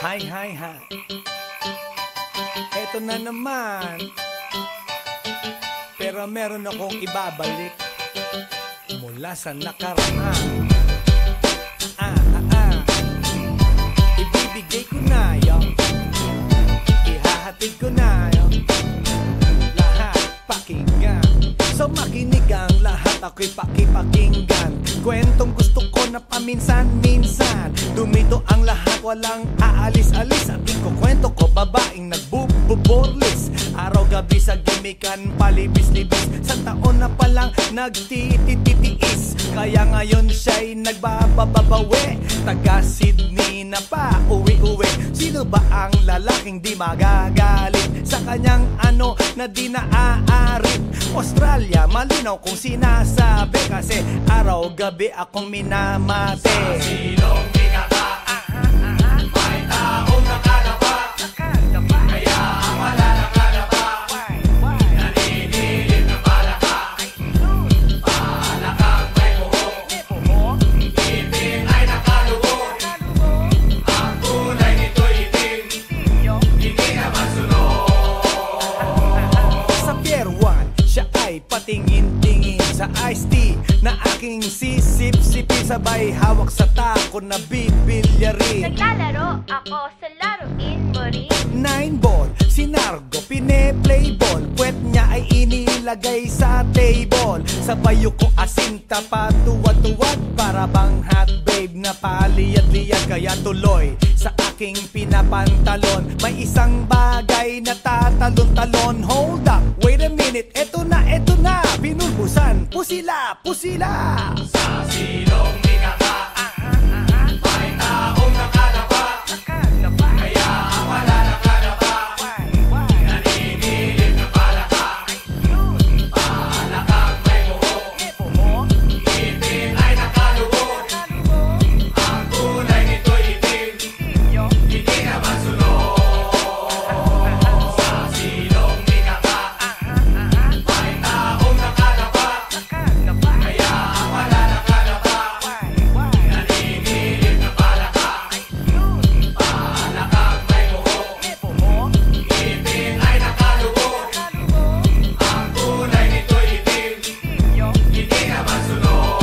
Hi, hi, hi. Eto na naman. Pero meron akong ibabalik mula sa nakaraan. Ibibigay ko na yun, ihahatid ko na yun, lahat pakinggan. So makinig ang lahat, ako'y pakipakinggan. Kwentong gusto ko na paminsan-minsan. Dumito ang lahat, walang aalis-alis. At ikukwento ko, babaeng nagbububorlis. Araw-gabi sa gimikan, palibis-libis. Sa taon na palang nagtititiis. Kaya ngayon siya'y nagbababawi. Taga Sydney na pa, uwi-uwi. Sino ba ang lalaking di magagalit sa kanyang ano na di naaarit? Australia, malinaw kung sinasabi, kasi araw-gabi akong minamate. Sa silong binaba, may taong nakalaba, kaya ang malalakalaba, naninilig na palaka. Palakang may buhok, ngipin ay nakalubog. Ang kulay nito'y itim, hindi naman sunog. Sa Pier 1, siya ay patingin-tingin sa iced tea na aking sisip-sipin. Sabay hawak sa tako na bibilyarin. Naglalaro ako sa laruin mo rin. 9-ball, si Nargo pine-playball. Puwet niya ay inilagay sa table. Sa bayo ko asinta pa tuwad-tuwad. Para bang hot babe na paliyad-liyad. Kaya tuloy sa aking pinapantalon may isang bagay na tatalon-talon. Hold up, wait a minute, eto na, binulbusan, pusila, pusila. Sa silong binaba, may taong nakalaba, kaya ang malalakalaba, naninilig na palaka. Palakang may buhok, ngipin ay nakalubog. Ang kulay nito'y itim, hindi naman sunog. Sa silong binaba, may taong nakalaba, kaya ang malalakalaba, naninilig na palaka. Palakang may buhok, ngipin ay nakalubog. Ang kulay nito'y itim, hindi naman sunog.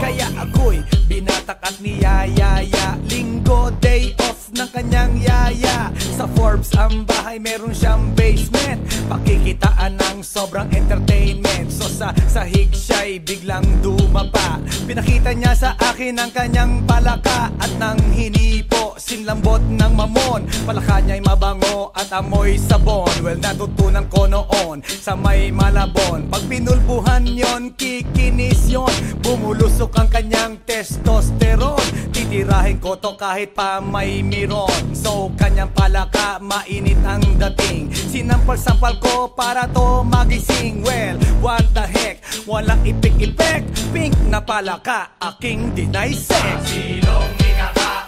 Kaya ako'y binatak at niyayaya. Linggo, day off ng kanyang yaya. Sa Forbes ang bahay, meron siyang basement. Pakikitaan ng sobrang entertainment. So sa sahig siya'y biglang dumapa. Pinakita niya sa akin ang kanyang palaka. At nang hinipo, sinlambot ng mamon. Palaka niya'y mabango at amoy sabon. Well, natutunan ko noon sa may Malabon. Pag pinulbuhan yon, kikinis yon. Bumulusok ang kanyang testosterone. Titirahin ko to kahit pa may miron. So kanyang palaka, mainit ang dating. Sinampal-sampal ko para to magising. Well, what the heck, walang ipik-ipek. Pink na palaka, aking deny sex. Silong binaba,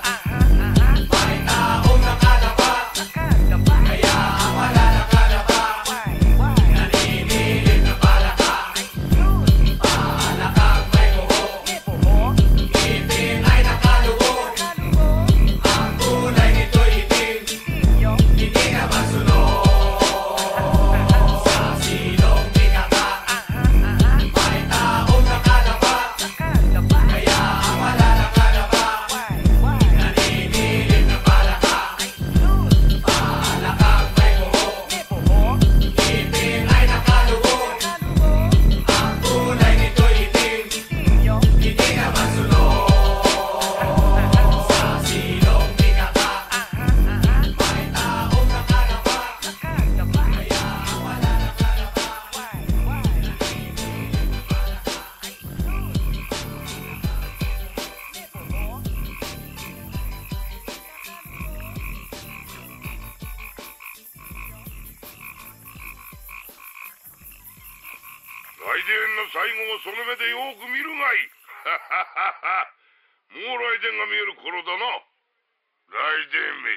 may taong nakalaba, kaya ang malalakalaba, naninilig na palaka. Palakang may buhok, ngipin ay nakalubog. Ang kulay nito'y itim, hindi naman sunog. Sa silong binaba, may taong nakalaba, kaya ang malalakalaba, naninilig na palaka. Palakang may buhok, ngipin ay nakalubog. Ang kulay nito'y itim, hindi naman sunog. Sa silong binaba, may taong nakalaba, kaya ang malalakalaba,来電の最後をその目でよく見るがいい。もう来電が見える頃だな。来電め。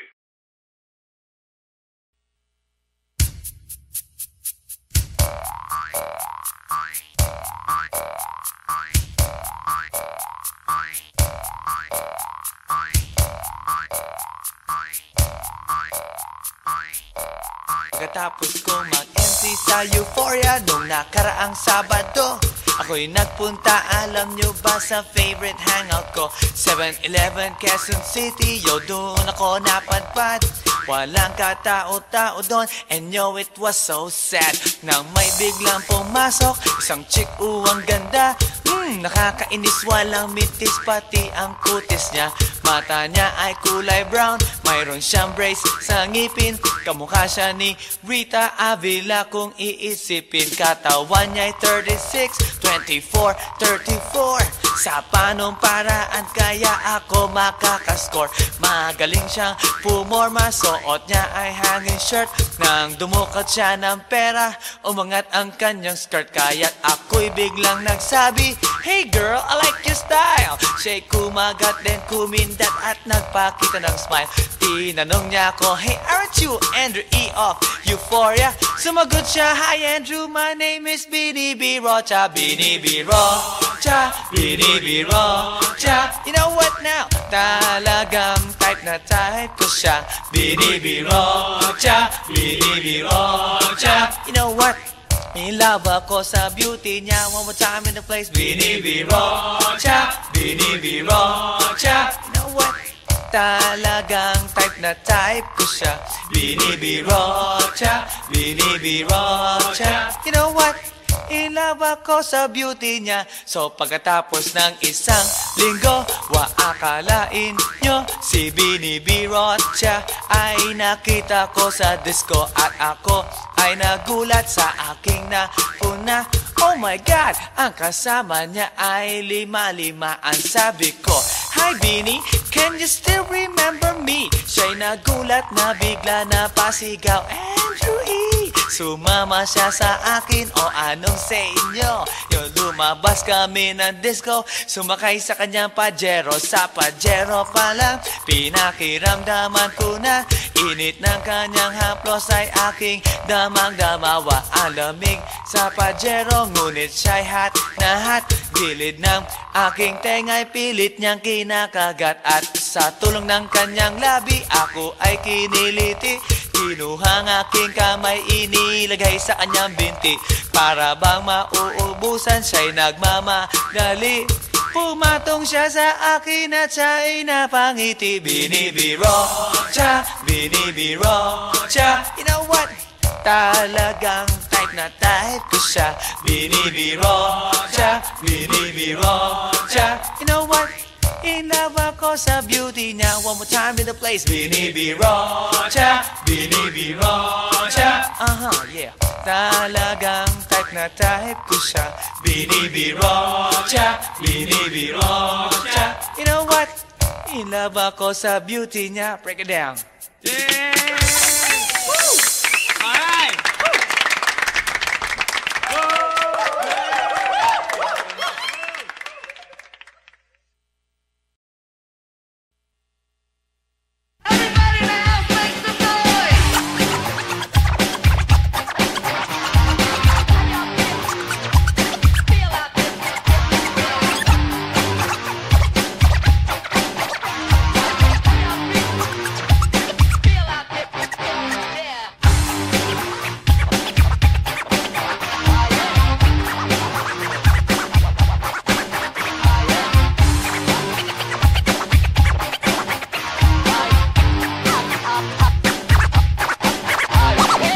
Pagkatapos kong mag-MC sa Euphoria nung nakaraang Sabado, ako'y nagpunta, alam nyo ba, sa favorite hangout ko, 7-Eleven, Quezon City. Yo, doon ako napadpad, walang katao-tao doon. And yo, it was so sad nang may biglang pumasok isang chick, ang ganda. Nakakainis, walang mitis, pati ang kutis niya. Mata niya ay kulay brown, mayroon siyang brace sa ngipin. Kamukha siya ni Rita Avila kung iisipin. Katawan niya'y 36, 24, 34. Sa panong paraan kaya ako makakascore? Magaling siyang pumorma, suot niya ay hanging shirt. Nang dumukat siya ng pera, umangat ang kanyang skirt. Kaya't ako'y biglang nagsabi, "Hey girl, I like your style." Siya'y kumagat din kumindat at nagpakita ng smile. Tinanong niya ako, "Hey, aren't you Andrew E. of Euphoria?" Sumagot siya, "Hi Andrew, my name is Bini B. Rocha." Bini B. Rocha, Bini B. Rocha. You know what now? Talagang type na type ko siya. Bini B. Rocha, Bini B. Rocha. You know what? In love ako sa beauty niya. One more time in the place. Bini B. Rocha, Bini B. Rocha. You know what? Talagang type na type ko siya. Bini B. Rocha, Bini B. Rocha. You know what? In love ako sa beauty niya. So pagkatapos ng isang linggo, akalain nyo si Bini B. Rocha ay nakita ko sa disco. At ako ay nagulat sa aking napuna. Oh my God, ang kasama niya ay lima-limaan. Sabi ko, "Hi Bini, can you still remember me?" Siya'y nagulat na bigla na pasigaw, "Andrew E." Sumama siya sa akin, o anong sa inyo? Yung lumabas kami ng disco, sumakay sa kanyang Pajero. Sa Pajero pa lang, pinakiramdaman ko na init ng kanyang haplos ay aking damang-damawa. Ang lamig sa Pajero, ngunit siya'y hot na hot. Gilid ng aking tenga'y pilit niyang kinakagat. At sa tulong ng kanyang labi, ako ay kiniliti. Kinuha ang aking kamay, inilagay sa kanyang binti. Para bang mauubusan, siya'y nagmamadali. Pumatong siya sa akin at siya'y napangiti. Bini B. Rocha, Bini B. Rocha. You know what? Talagang type na type ko siya. Bini B. Rocha, Bini B. Rocha. You know what? In love ako sa beauty niya. One more time in the place. Bini B. Rocha, Bini B. Rocha. Yeah. Talagang type na type ko siya. Bini B. Rocha, Bini B. Rocha. You know what? In love ako sa beauty niya. Break it down. Yeah! Woo! All right! Everybody now, make some noise! Feel out this. Feel out this. Yeah.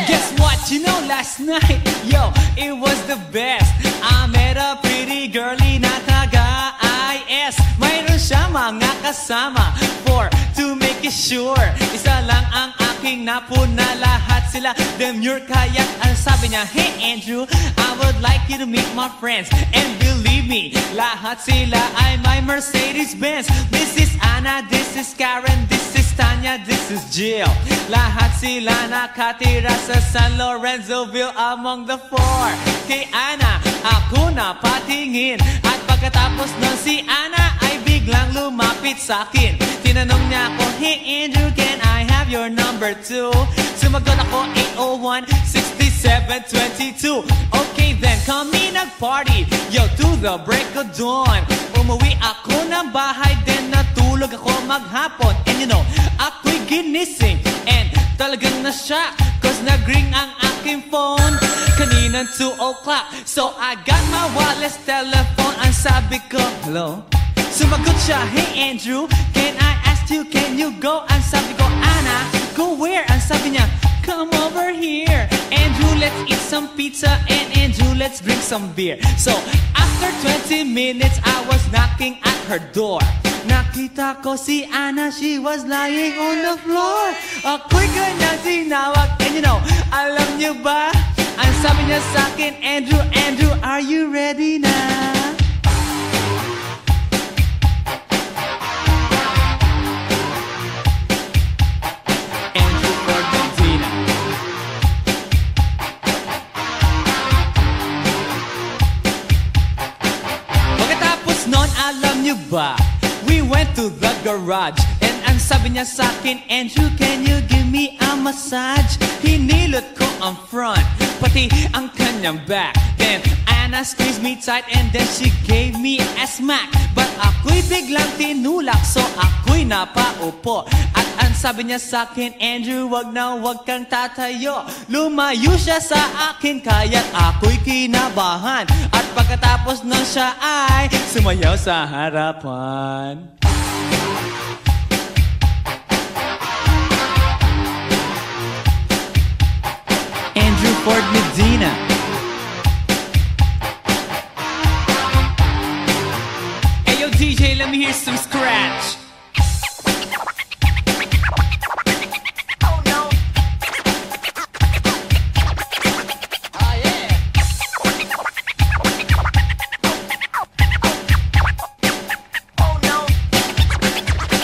Guess what? You know, last night, yo, it was the best. I met a pretty girlie na taga-IS. Mayroon siya mga kasama to make it sure. Isa lang ang aking napuna, lahat sila demure. Kaya ang sabi niya, "Hey Andrew, I would like you to meet my friends." And believe me, lahat sila ay my Mercedes-Benz. This is Anna, this is Karen, this is Tanya, this is Jill. Lahat sila nakatira sa San Lorenzoville among the four. Kay Anna, ako na patingin. At pagkatapos nun si Anna ay biglang lumapit sa akin. Tinanong niya ako, "Hey Andrew, can I have your number too?" Sumagot ako, 801-6722. Okay then, kami nag-party, yo, to the break of dawn. Umuwi ako ng bahay, then natulog ako maghapon. And you know, ako'y ginising, and talagang na-shock Cause nag-ring ang aking phone kaninang 2 o'clock. So I got my wireless telephone. Ang sabi ko, hello? Sumagot siya, hey Andrew, can I ask you, can you go? Ang sabi ko, Anna, go where? Ang sabi niya, come over here. Andrew, let's eat some pizza. And Andrew, let's drink some beer. So after 20 minutes, I was knocking at her door. Nakita ko si Anna, she was lying on the floor. Ako'y kanyang tinawag. And you know, alam niyo ba? Ang sabi niya sa akin, Andrew, Andrew, are you ready na? Andrew Ford Medina. Pagkatapos nun, alam niyo ba? We went to the garage. And ang sabi niya sa akin, Andrew, can you give me a massage? Hinilot ko ang front, pati ang kanyang back. Then Anna squeezed me tight and then she gave me a smack. But ako'y biglang tinulak, so ako'y napaupo. At ang sabi niya sa akin, Andrew, wag na wag kang tatayo. Lumayo siya sa akin, kaya't ako'y kinabahan. At pagkatapos nun siya ay sumayaw sa harapan. Andrew Ford Medina. Hey yo DJ, let me hear some scratch. Oh no. Oh yeah. Oh no.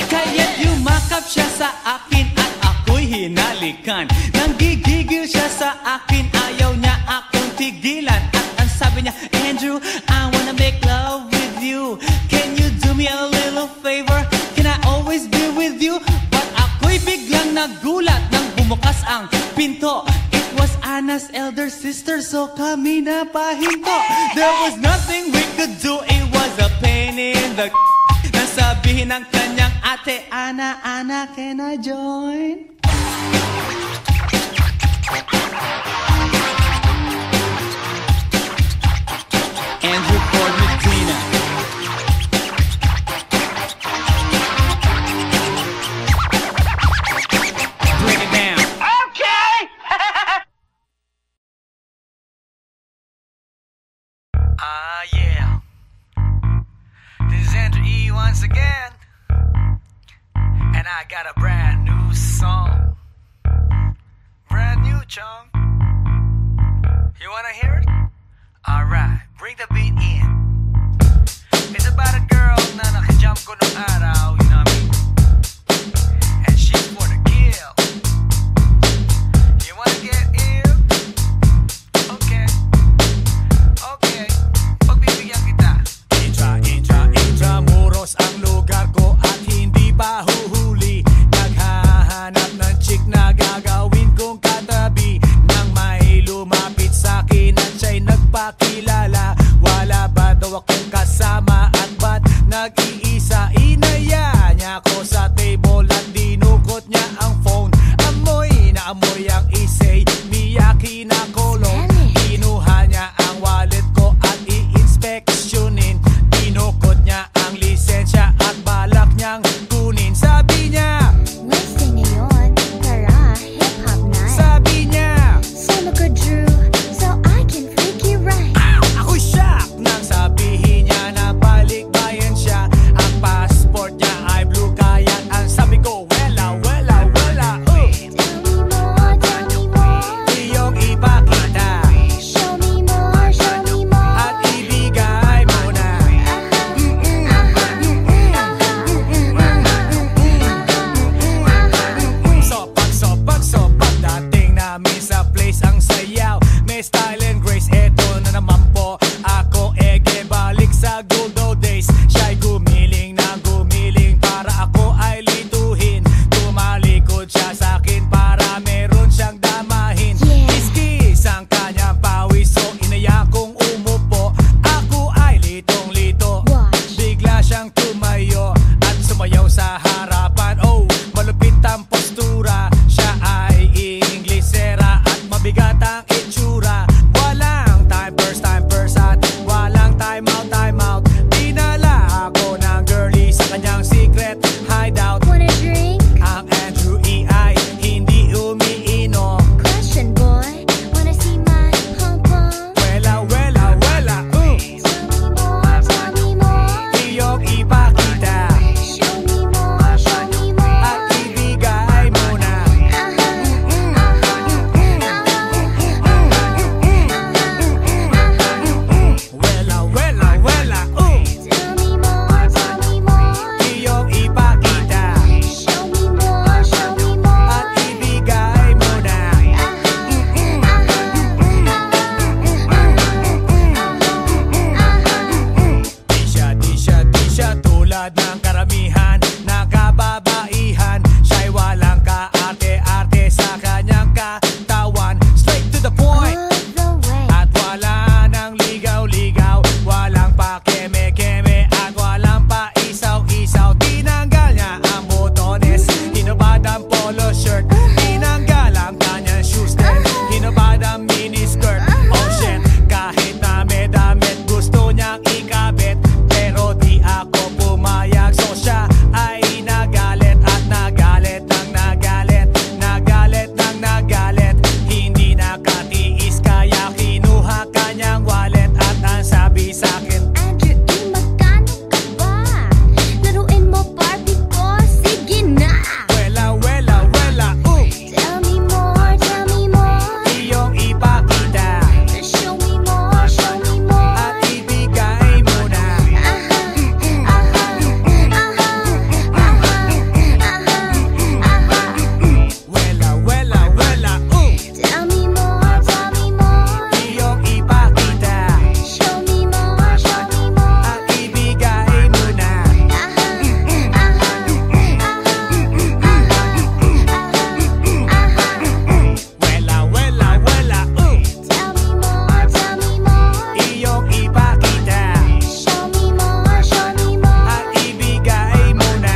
Kaya't yumakap siya sa akin at ako'y hinalikan. Nanggigigil siya sa akin, ayaw niya akong tigilan. At ang sabi niya, Andrew, I wanna make love with you. Can you do me a little favor? Can I always be with you? But ako'y biglang nagulat nang bumukas ang pinto. It was Anna's elder sister, so kami na pahinto. There was nothing we could do, it was a pain in the nasabihin ng kanyang ate, Anna, Anna, can I join? Andrew Ford Medina. Bring it down. Okay. Yeah. This is Andrew E once again. And I got a brand new song. Brand new chong. You wanna hear it? Alright, bring the beat in. It's about a girl na nakijump ko nung araw, you know what I mean? And she's for the kill. You wanna get ill? Okay. Okay. Pagbibigyan kita. Intramuros ang lugar ko at hindi pa huhuli. Naghahanap ng chick na gagawin kong katabi. Nang may lumapit sa'kin at siya'y nagpakilala. Wala ba siya tulad ng karamihan na kababaihan. Siya'y walang kaarte-arte sa kanyang katawan. Straight to the point. At wala nang ligaw-ligaw, walang pa keme-keme at walang pa isaw-isaw. Tinanggal niya ang botones, hinubad ang polo shirt, tinanggal ang kanyang shoes, then hinubad ang miniskirt. Oh shit, kahit na may damit gusto niyang ikabit, pero di ako pumayag. So siya ay nagalit at nagalit ng nagalit, nagalit ng nagalit. Hindi nakatiis kaya kinuha kanyang wallet at ang sabi sa'kin, Andrew, magkano ka ba? Laruin mo Barbie ko, sige na. wela, wela, wela, ooh. Tell me more, tell me more. Iyong ipakita Show me more, show me more. at ibigay mo na. Wela, wela, wela, ooh. Tell me more, tell me more. Iyong ipakita Show me more, show me more. at ibigay mo na. Wela, wela, wela, ooh. Tell me more, tell me more. Iyong ipakita Show me more, show me more. at ibigay mo na.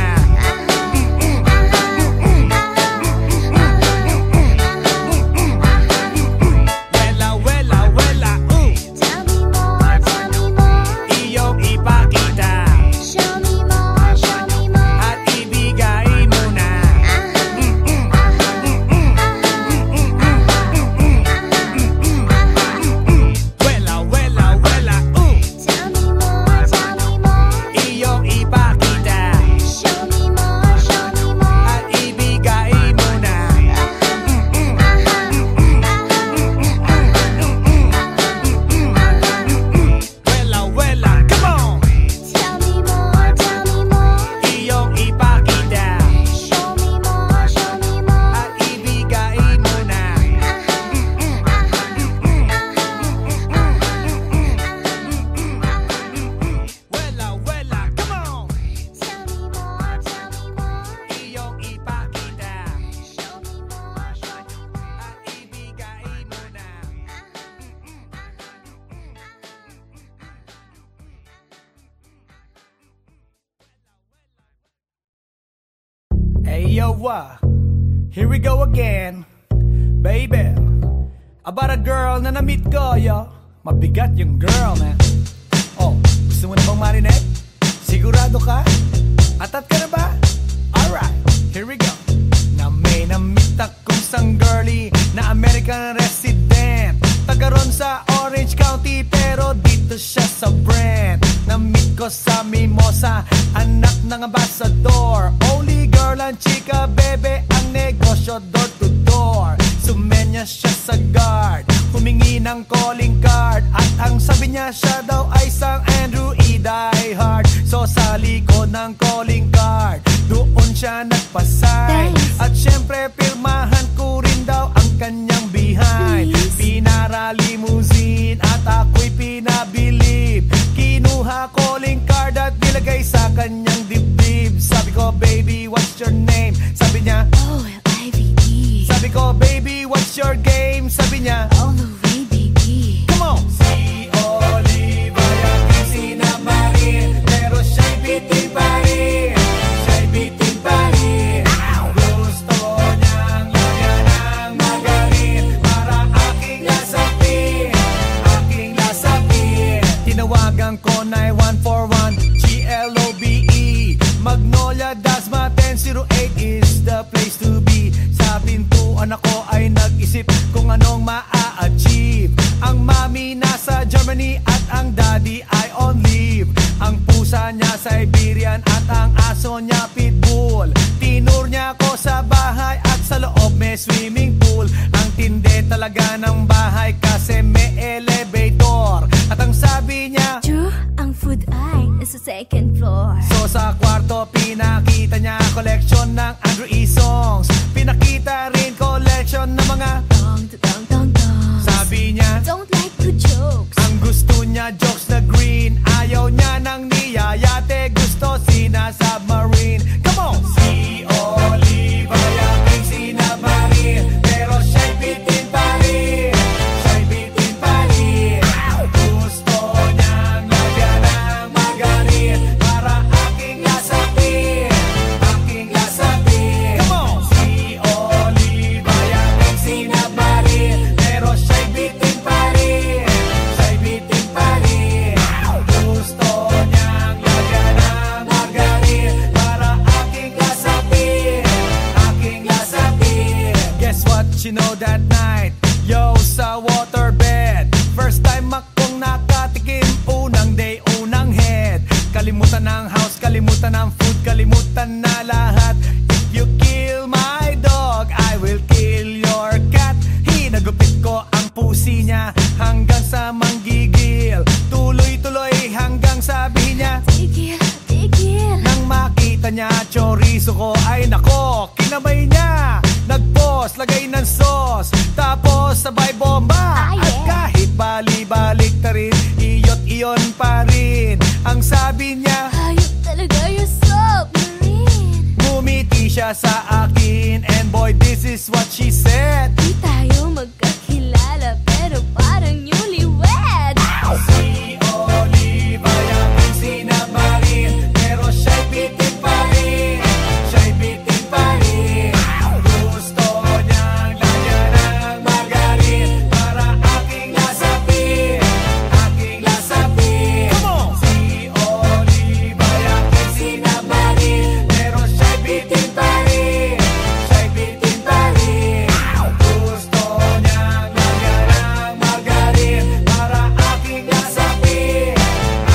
Wela, wela, wela, ooh. Tell me more, tell me more. Iyong ipakita Show me more, show me more. at ibigay mo na. Wela, wela, wela, ooh. Tell me more, tell me more. Iyong ipakita Show me more, show me more. at ibigay mo na. Wela, wela, come on. Tell me more, tell me more. Iyong ipakita Show me more, show me more. at ibigay mo na. Wela, wela, come on. Tell me more, tell me more. Iyong ipakita Show me more, show me more. at ibigay mo na. Hey yo, here we go again, baby. About a girl na na-meet ko, yo. Mabigat yung girl, man. Oh, gusto mo na bang marinig? Sigurado ka? Atat ka na ba? Alright, here we go. Na may na-meet akong isang girly na American resident, taga ron sa Orange County, pero dito siya sa Brent. Na-meet ko sa Mimosa, anak ng ambassador. Only girl ang chika, bebe, ang negosyo door to door. Sumenya siya sa guard, humingi ng calling card, at ang sabi niya siya daw ay isang Andrew E. diehard. So sa likod ng calling card, doon siya nagpasay. Thanks. At syempre pirmahan ko rin daw ang kanyang behind. Please. Pinara limousine at ako'y pinabilib. Kinuha calling card at nilagay sa kanyang dibdib. Sabi ko, baby, what's your name? Sabi niya, OLIVE. sabi ko, baby, what's your game? Sabi niya, All the way, baby. come on! Si Olive ay aking sinamarin, pero siya'y bitin pa rin. Siya'y bitin pa rin. Gusto niyang lagyan ng magarin para aking lasapin, aking lasapin. Tinawagan ko 9141 GLOBE Magnolia Dasma 1008 is the place to be. Sa pintuan ako ay nag-isip kung anong maa-achieve. Ang mami nasa Germany at ang daddy ay on leave. Ang pusa niya Siberian at ang aso niya pitbull. Tinur niya ako sa bahay at sa loob may swimming pool. Ang tindi talaga ng bahay kasi may elevator. At ang sabi niya, True, ang food ay nasa second floor. so sa kwarto pinakita niya collection ng Andrew E. songs. Pinakita rin collection ng mga Dong, dong, dong, dong. sabi niya, Don't like good jokes. ang gusto niya jokes na green. Ayaw niya ng niyayate, gusto Kalimutan ng house, kalimutan ng food, kalimutan na lahat. If you kill my dog, I will kill your cat. Hinagupit ko ang pusi niya hanggang sa manggigil. Tuloy-tuloy hanggang sabi niya, Tigil, tigil. nang makita niya chorizo ko, ay nako, kinamay niya. Nagpos, lagay ng sauce, tapos sabay bomba. Ah, yeah. At kahit bali-balik ta rin, iyot iyon pa rin. Ang sabi niya, Hayop talaga yung submarine. ngumiti siya sa akin, and boy, this is what she said. Di tayo magkakilala pero parang newlywed. Si Oliva yung sinamarin, pero siya'y bitin pa rin. Siya'y bitin pa rin. Gusto niyang lagyan ng margarin para aking lasapin, aking lasapin. Si Oliva yung sinamarin, pero siya'y bitin pa rin. Siya'y bitin pa rin. Gusto niyang lagyan ng margarin para aking lasapin,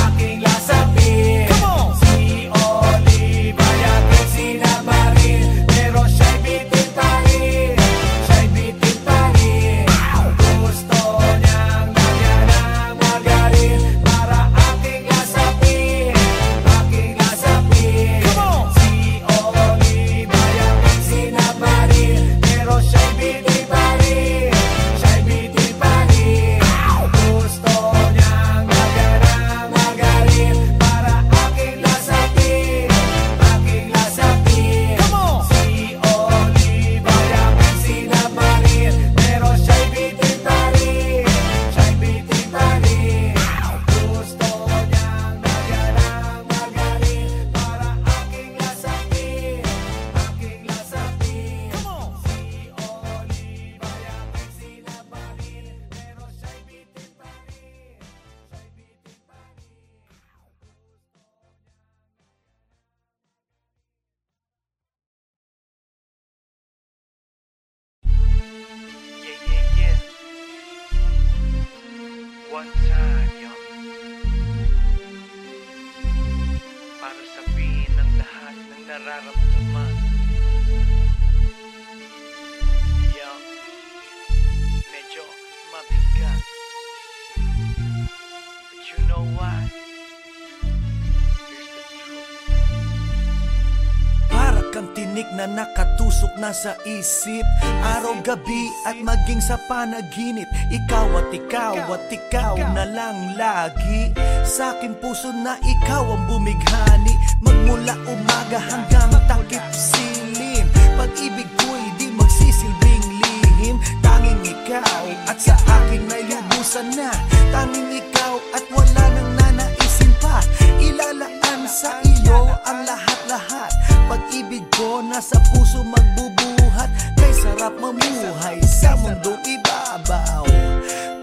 aking lasapin. Si Oliva yung sinamarin, pero siya'y bitin pa rin. Siya'y bitin pa rin. Gusto niyang lagyan ng margarin para aking lasapin, aking lasapin. Si Oliva yung sinamarin, pero siya'y bitin pa rin. Siya'y bitin pa rin. Gusto niyang lagyan ng margarin para aking lasapin, aking lasapin. Si Oliva yung sinamarin, pero siya'y bitin pa rin. Siya'y bitin pa rin. Gusto niyang lagyan ng margarin para aking lasapin, aking lasapin. Si Oliva yung sinamarin, pero siya'y bitin pa rin. Siya'y bitin pa rin. Yeah. One time, yo. Para sabihin ang lahat ng nararamdaman. Yo. Medyo mabigat. But you know what? Here's the truth. Para kang tinik na nakatusok na sa isip, araw-gabi at maging sa panaginip. Ikaw at ikaw na lang lagi. Sa aking puso na ikaw ang bumighani, magmula umaga hanggang takip silim. Pag-ibig ko'y di magsisilbing lihim. Tanging ikaw at sa akin may lubusan na. Tanging ikaw at wala nang nanaisin pa. Ilalaan sa iyo ang lahat-lahat. Pag-ibig ko nasa puso magbubuhat. Kay sarap mamuhay sa mundong ibabaw.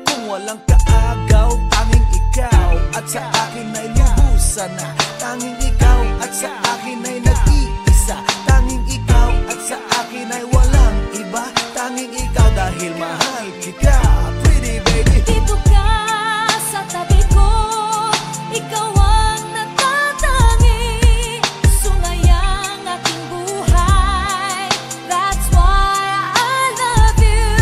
Kung walang kaagaw, tanging ikaw at sa akin ay lubusan na. Tanging ikaw at sa akin ay nag-iisa. Tanging ikaw at sa akin ay walang iba. Tanging ikaw dahil mahal kita, pretty baby. Dito ka sa tabi ko, ikaw ang natatangi. Sumayang aking buhay, that's why I love you.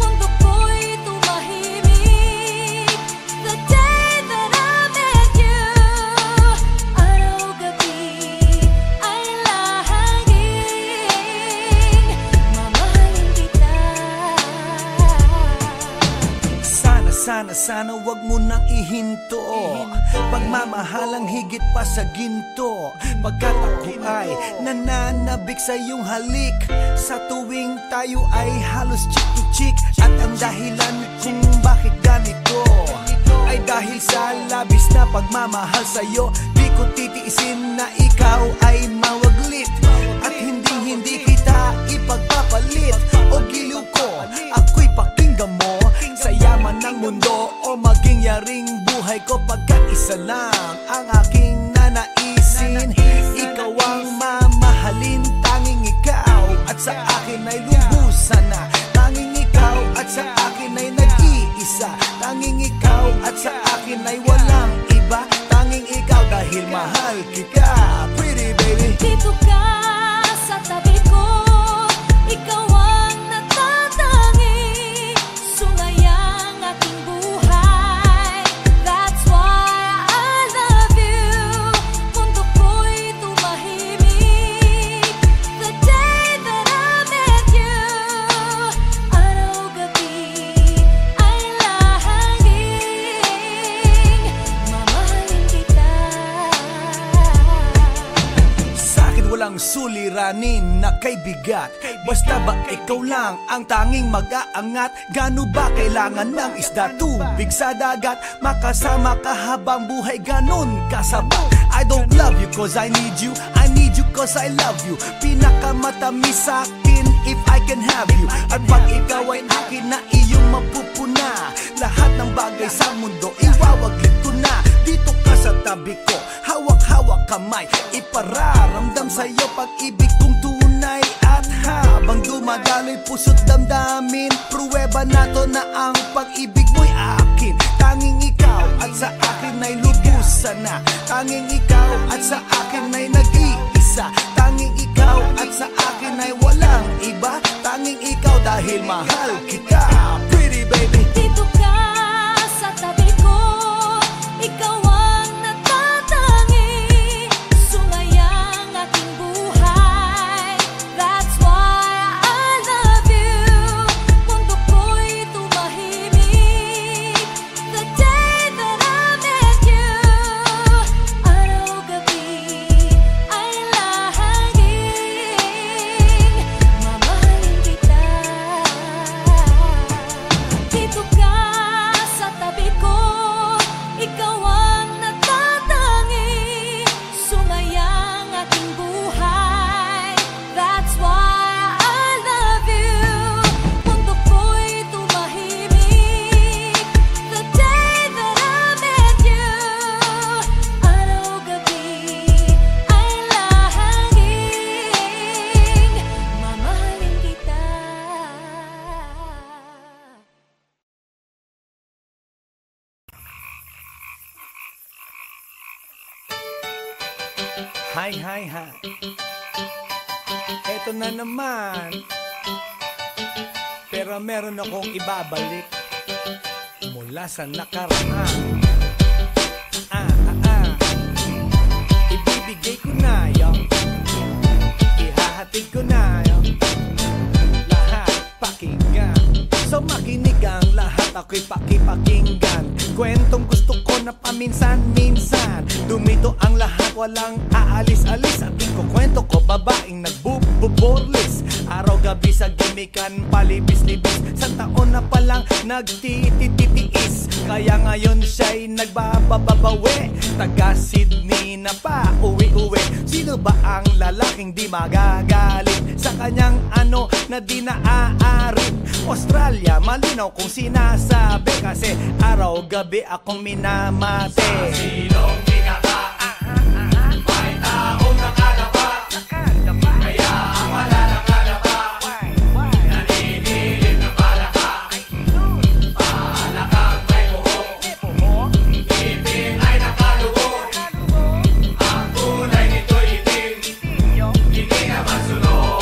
Mundo ko'y tumahimik the day that I met you. Araw-gabi ay lahaging mamahalin kita. Sana wag mo nang ihinto. Pagmamahalang higit pa sa ginto. Pagkat ako ay nananabik sa iyong halik. Sa tuwing tayo ay halos chick to chick. At ang dahilan kung bakit ganito ay dahil sa labis na pagmamahal sa'yo. Di ko titiisin na ikaw ay mawaglit. At hindi kita ipagpapalit. O giliw ko, ako'y pakinggan mo. Sa yaman ng mundo o maging yaring buhay ko, pagkat isa lang ang aking nanaisin. Ikaw ang mamahalin, tanging ikaw at sa akin ay lubusan na. Tanging ikaw at sa akin ay nag-iisa. Tanging ikaw at sa akin ay walang iba. Tanging ikaw dahil mahal mahal kita, pretty baby. Dito ka sa tabi ko, ikaw ang natatangi, sungayang aking buhay. That's why I love you. Mundo ko'y tumahimik the day that I met you. Araw-gabi ay lahangin, mamahalin kita. Sa'kin walang suliranin na kay bigat, basta ba ikaw lang ang tanging mag-aangat. Gano ba kailangan ng isda, tubig sa dagat, makasama ka habang buhay, ganon kasabat. I don't love you cause I need you, I need you cause I love you. Pinakamatamis sa'kin if I can have you. At pag ikaw ay akin na iyong mapupuna, lahat ng bagay sa mundo iwawaglit ko na. Dito ka sa tabi ko, hawak-hawak kamay, ipararamdam sa'yo pag-ibig kong tunay. At habang dumadaloy puso't damdamin, pruweba na to na ang pag-ibig mo'y akin. Tanging ikaw at sa akin ay lubusan na, tanging ikaw at sa akin ay nag-iisa, tanging ikaw at sa akin ay walang iba, tanging ikaw dahil mahal kita, pretty baby. Dito ka sa tabi ko, ikaw ang natatangi, sungayang aking buhay. That's why I love you. Mundo ko'y tumahimik the day that I met you. Araw-gabi ay lahangin, mamahalin kita. Dito ka sa tabi ko, ikaw ang natatangi, sungayang aking buhay. That's why I love you. Mundo ko'y tumahimik the day that I met you. Araw-gabi ay lahangin, mamahalin kita. Hi, hi, hi. Eto na naman. Pero meron akong ibabalik mula sa nakaraan. Ibibigay ko na yung, ihahatid ko na yung lahat pakinggan. So makinig ang lahat, ako'y pakipakinggan. Kwentong gusto ko na paminsan-minsan, dumito ang lahat, walang aalis-alis. At ikukwento ko babaeng nagbububorlis, araw-gabi sa gimikan, palibis-libis. Sa taon na palang nagtititiis, kaya ngayon siya'y nagbababawi. Taga Sydney na pa uwi-uwi. Sino ba ang lalaking di magagalit sa kanyang ano na di naaarit? Australia, malinaw kung sinasabi, kasi araw-gabi akong minamate. Sa silong binaba, may taong nakalaba, kaya ang malalakalaba, naninilig na palaka. Palakang may buhok, ngipin ay nakalubog, ang kulay nito'y itim, hindi naman sunog.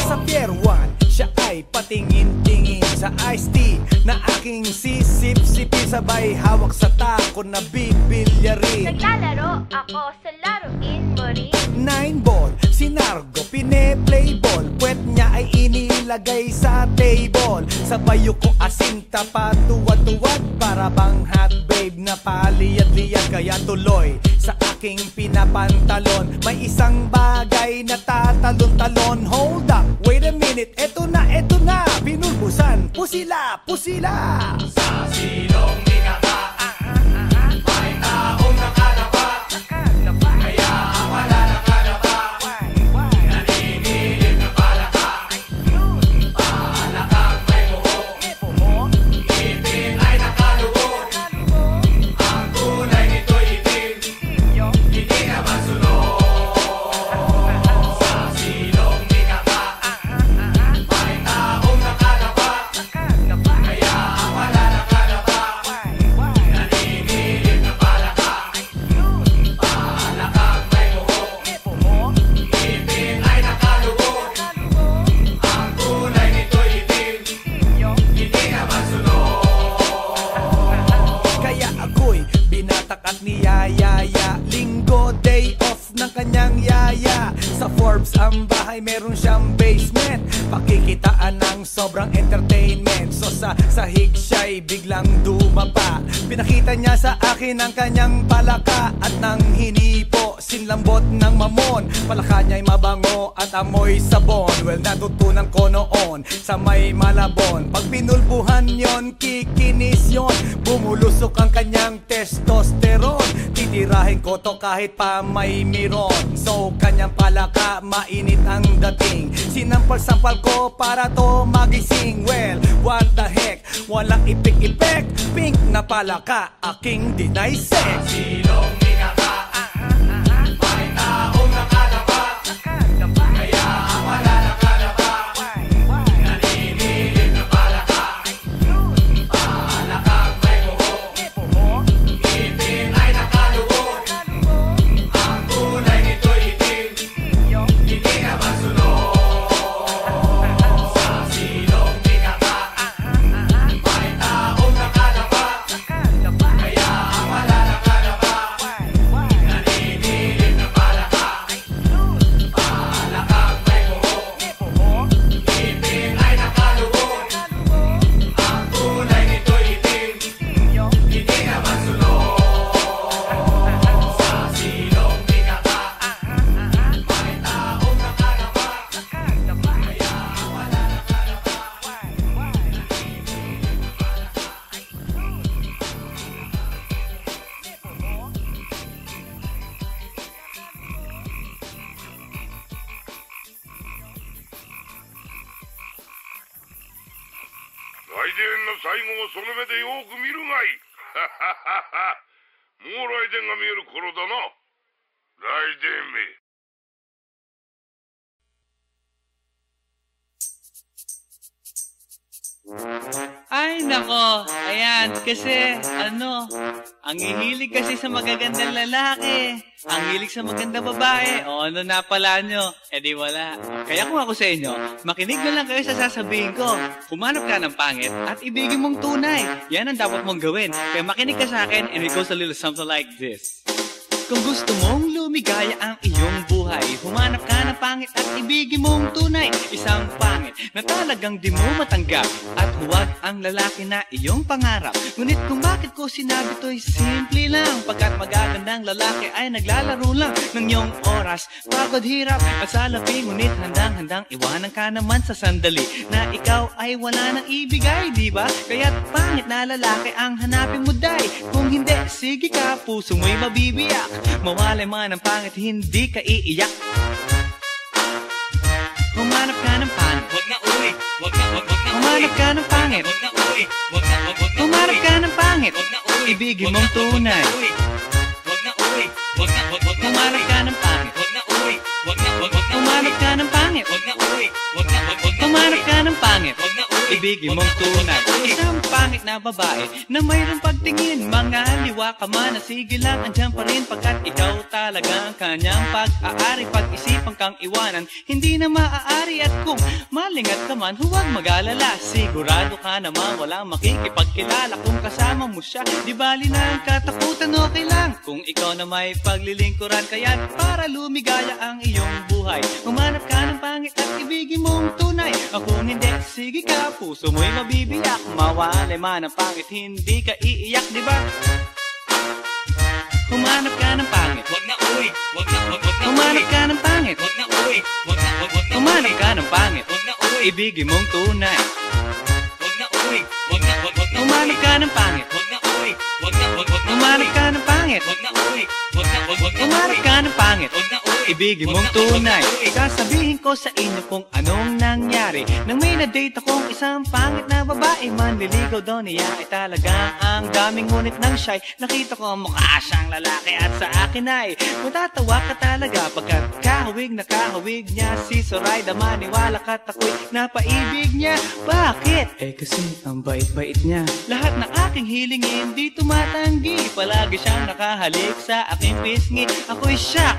Sa Pier 1, siya ay patingin-tingin sa iced tea na aking sisip-sipin, sabay hawak sa tako na bibilyarin. Naglalaro ako sa laruin mo rin. 9-ball, si Nargo pine-playball, puwet niya ay inilagay sa table. Sa bayo ko asinta patuwad-tuwad, para bang hot babe na paliyad-liyad. Kaya tuloy sa aking pinapantalon, may isang bagay na tatalon-talon. Hold up, wait a minute, eto na, pinulbusan, pusila, pusila. Sa silong binaba, may taong nakalaba, kaya ang malalakalaba, naninilig na palaka. Palakang may buhok, ngipin ay nakalubog, ang kulay nito'y itim, hindi naman sunog. Sa silong binaba, may taong nakalaba, kaya ang malalakalaba, Sa Forbes ang bahay meron siyang basement, pakikitaan ng sobrang entertainment. So sa sahig siya'y biglang dumapa, pinakita niya sa akin ang kanyang palaka. At nang hinipo, sinlambot ng mamon, palaka niya'y mabango at amoy sabon. Well, natutunan ko noon sa may Malabon, pag pinulbuhan yon, kikinis yon, bumulusok ang kanyang testosterone. Titirahin ko to kahit pa may miron. So kanyang palaka, mainit ang dating, sinampal-sampal ko para to magising. Well, what the heck, walang ipik-ipek, pink na palaka, aking deny sex. Silong minaka, may taong nakalaba, kaya ang wala nakalaba, naninilig na palaka. Palakang may buho, ngipin ay nakalubog, ang kulay nito'y itim, hindi na masunod. Sa silong minaka, may taong nakalaba, kaya ang wala nakalaba, naninilig na palaka. Palakang may buho, ngipin ay nakalubog, ang kulay nito'y itim, hindi na masunod. Sa silong minaka, may taong nakalaba, kaya ang wala nakalaba.来電の最後をその目でよく見るがいい。もう来電が見える頃だな。来電め。Ay, nako. Ayan, kasi, ang hihilig kasi sa magagandang lalaki. Ang hilig sa magandang babae. O, ano na pala nyo? Eh di wala. Kaya kung ako sa inyo, makinig na lang kayo sa sasabihin ko. Humanap ka ng pangit at ibigin mong tunay. Yan ang dapat mong gawin. Kaya makinig ka sa akin and it goes a little something like this. Kung gusto mong lumigaya ang iyong buhay, humanap ka ng pangit at ibigin mong tunay. Isang pangit na talagang di mo matanggap, at huwag ang lalaki na iyong pangarap. Ngunit kung bakit ko sinabi to'y simple lang, pagkat magagandang lalaki ay naglalaro lang ng iyong oras, pagod, hirap at salapi. Ngunit handang-handang iwanan ka naman sa sandali na ikaw ay wala nang ibigay, di ba? Kaya't pangit na lalaki ang hanapin mo, day. Kung hindi, sige ka, puso mo'y mabibiyak. Mawalay man ang pangit, hindi ka iiyak. Humanap ka ng pangit, wag na uwi, wag na humanap ka ng pangit, wag na uwi, wag na humanap ka ng pangit, wag na uwi, ibigin mong tunay. Wag na uwi, wag na humanap ka ng pangit, wag na uwi, wag na humanap ka ng pangit, wag na uwi, wag na humanap ka ng pangit, wag na uwi, ibigin mong tunay. Isang pangit na babae na mayroong pagtingin, mga liwa ka man, sige lang, andyan pa rin, pagkat ikaw talaga ang kanyang pag-aari. Pag-isipan kang iwanan, hindi na maaari. At kung malingat ka man, huwag mag-alala, sigurado ka naman walang makikipagkilala. Kung kasama mo siya, di bali na ang katakutan, okay lang kung ikaw na may paglilingkuran. Kaya't para lumigaya ang iyong buhay, humanap ka ng pangit at ibigin mong tunay. Kung hindi, sige ka, puso mo'y mabibiyak. Mawalay man ang pangit, hindi ka iiyak, di ba? Humanap ka ng pangit, wag na uwi, wag na humanap ka ng pangit, wag na uwi, wag na humanap ka ng pangit, wag na uwi, ibigin mong tunay. Wag na uwi, wag na humanap ka ng pangit, wag na uwi, wag na humanap ka ng pangit, wag na uwi, wag na humanap ka ng pangit, wag na uwi, ibigin mong tunay. Sasabihin ko sa inyo kung anong nangyari nang may na-date akong isang pangit na babae. Manliligaw daw niya ay talagang ang daming, ngunit nang siya'y nakita ko mukha siyang lalaki. At sa akin ay matatawa ka talaga, pagkat kahawig na kahawig niya si Zoraida. Maniwala ka't ako'y napaibig niya. Bakit? Eh kasi ang bait-bait niya. Lahat ng aking hilingin di tumatanggi, palagi siyang nakahalik sa aking pisngi. Ako'y shock.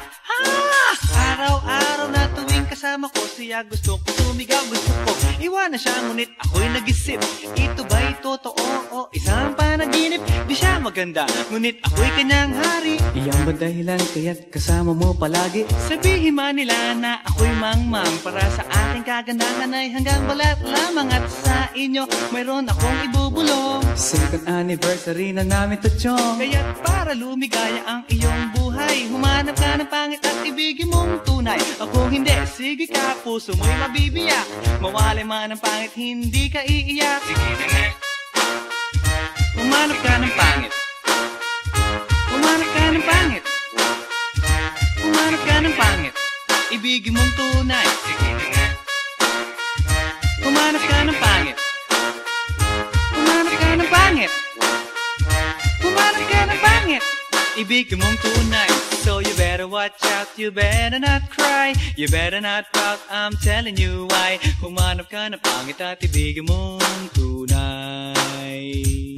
Araw-araw na tuwing kasama ko, siya gusto ko sumigaw, gusto ko iwanan siya, ngunit ako'y nag-isip, ito ba'y totoo o isang panaginip? Di siya maganda, ngunit ako'y kanyang hari. Iyan ba dahilan kaya't kasama mo palagi? Sabihin man nila na ako'y mangmang, para sa aking kagandahan ay hanggang balat lamang, at sa inyo mayroon akong ibubulong. Second anniversary na namin to, chong, kaya't para lumigaya ang iyong buhay, humanap ka ng pangit at ibigin mong tunay. Ako hindi, sige ka, puso mo'y mabibiyak, mawalay man ang pangit, hindi ka iiyak. Sige na nga, humanap ka ng pangit, humanap ka ng pangit, humanap ka ng pangit, ibigin mong tunay. Sige na nga, humanap ka ng pangit, humanap ka ng pangit, humanap ka ng pangit, ibigin mong tunay. So you better watch out, you better not cry, you better not pout, I'm telling you why. Humanap ka ng pangit at ibigin mong tunay.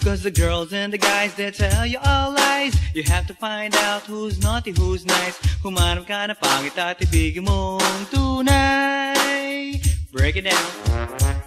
Cause the girls and the guys, they tell you all lies, you have to find out who's naughty, who's nice. Humanap ka ng pangit at ibigin mong tunay. Break it down.